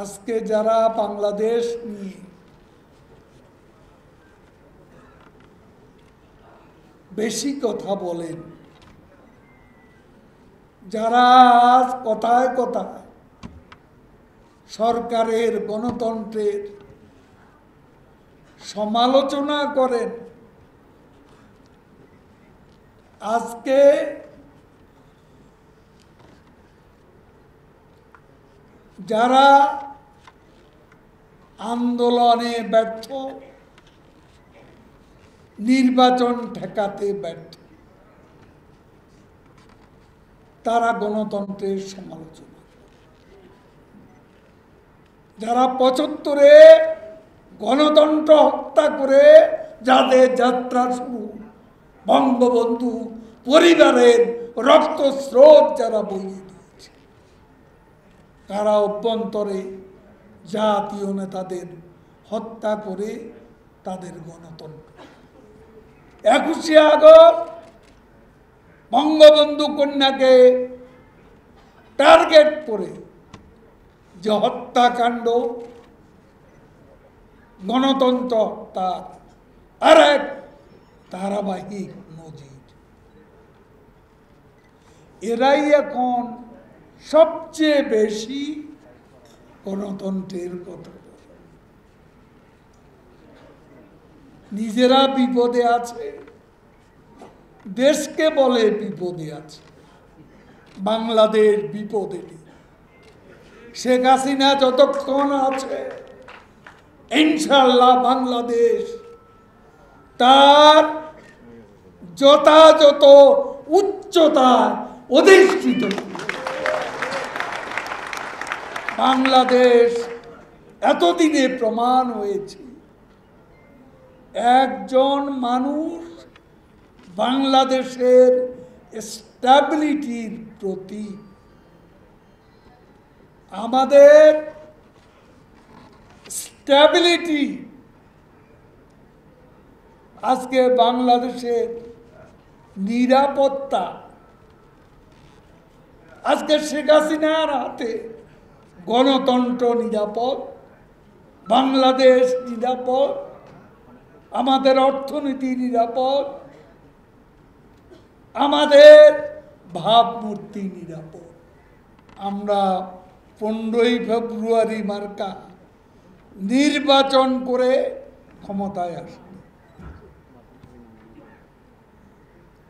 আজকে যারা বাংলাদেশ নিয়ে বেশি কথা বলেন, যারা আজ কথায় কথায় সরকারের গণতন্ত্রের সমালোচনা করেন, আজকে যারা আন্দোলনে ব্যর্থ, নির্বাচন ঠেকাতে ব্যর্থ, তারা গণতন্ত্রের সমালোচনা। যারা ৭৫-এ গণতন্ত্র হত্যা করে যাদের যাত্রা শুরু, বঙ্গবন্ধু পরিবারের রক্তস্রোত যারা বইয়ে দিয়েছে, তারা অভ্যন্তরে জাতীয় নেতাদের হত্যা করে তাদের গণতন্ত্র। ২১শে আগস্ট বঙ্গবন্ধু কন্যাকে টার্গেট করে যে হত্যাকাণ্ড, গণতন্ত্র হত্যা আর এক ধারাবাহিক নজির। এরাই এখন সবচেয়ে বেশি গণতন্ত্রের কথা বলে। নিজেরা বিপদে আছে, দেশকে বলে বিপদে আছে। বাংলাদেশ বিপদে নেই। শেখ হাসিনা যতক্ষণ আছে, ইনশাআল্লাহ বাংলাদেশ তার যথাযথ উচ্চতায় অধিষ্ঠিত। বাংলাদেশ এতদিনে প্রমাণ হয়েছে, একজন মানুষ বাংলাদেশের স্ট্যাবিলিটির প্রতি। আমাদের স্ট্যাবিলিটি আজকে বাংলাদেশের নিরাপত্তা আজকে শেখ হাসিনার হাতে। গণতন্ত্র নিরাপদ, বাংলাদেশ নিরাপদ, আমাদের অর্থনীতি নিরাপদ, আমাদের ভাবমূর্তি নিরাপদ। আমরা ১৫ই ফেব্রুয়ারি মার্কা নির্বাচন করে ক্ষমতায় আসি।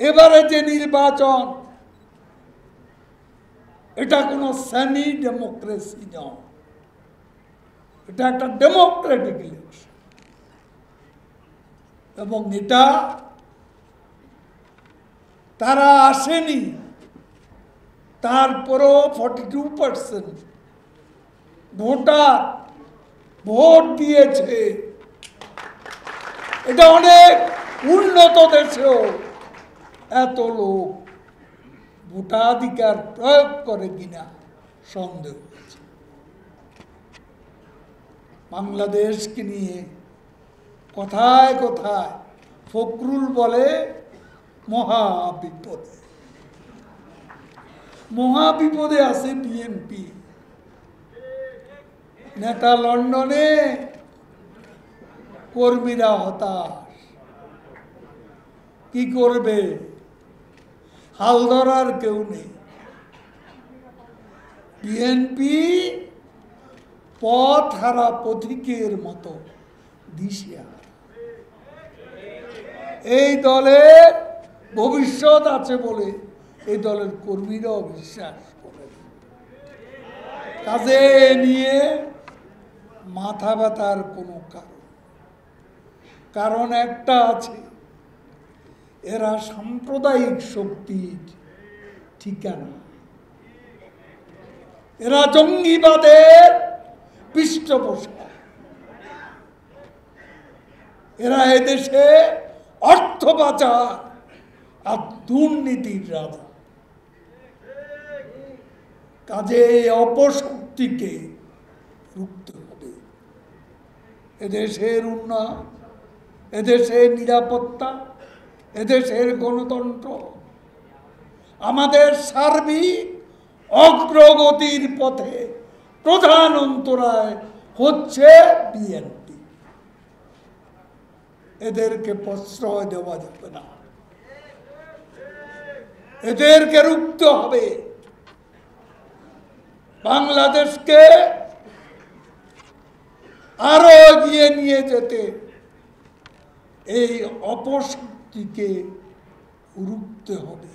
এবারে যে নির্বাচন, এটা কোনো সেমি ডেমোক্রেসি নয়, এটা একটা ডেমোক্রেটিক ইলেকশন। এবং এটা তারা আসেনি, তারপরও 42% ভোটার ভোট দিয়েছে। এটা অনেক উন্নত দেশেও এত লোক ভোটাধিকার প্রয়োগ করে কিনা সন্দেহ আছে। বাংলাদেশকে নিয়ে কথায় কথায় ফখরুল বলে মহাবিপদে। মহাবিপদে আছে বিএনপি নেতা। লন্ডনে কর্মীরা হতাশ, কি করবে, হাল ধরার কেউ নেই। বিএনপি পথ হারা পথিকের মতো দিশেহারা। এই দলের ভবিষ্যৎ আছে বলে এই দলের কর্মীরাও বিশ্বাস করে। কাজে নিয়ে মাথা ব্যথার কোনো কারণ একটা আছে, এরা সাম্প্রদায়িক শক্তির ঠিকানা। এরা জঙ্গিবাদের পৃষ্ঠপোষক। এরা এদেশে অর্থ পাচার আর দুর্নীতির রাজা। কাজে অপশক্তিকে রুখতে হবে। এদেশের উন্নয়ন, এদেশের নিরাপত্তা, এদেশের গণতন্ত্র, আমাদের সার্বিক অগ্রগতির পথে প্রধান অন্তরায় হচ্ছে বিএনপি। এদেরকে প্রশ্রয় দেওয়া যাবে না, এদেরকে রুখতে হবে। বাংলাদেশকে আরো এগিয়ে নিয়ে যেতে এই অপশক্তিকে রুখতে হবে।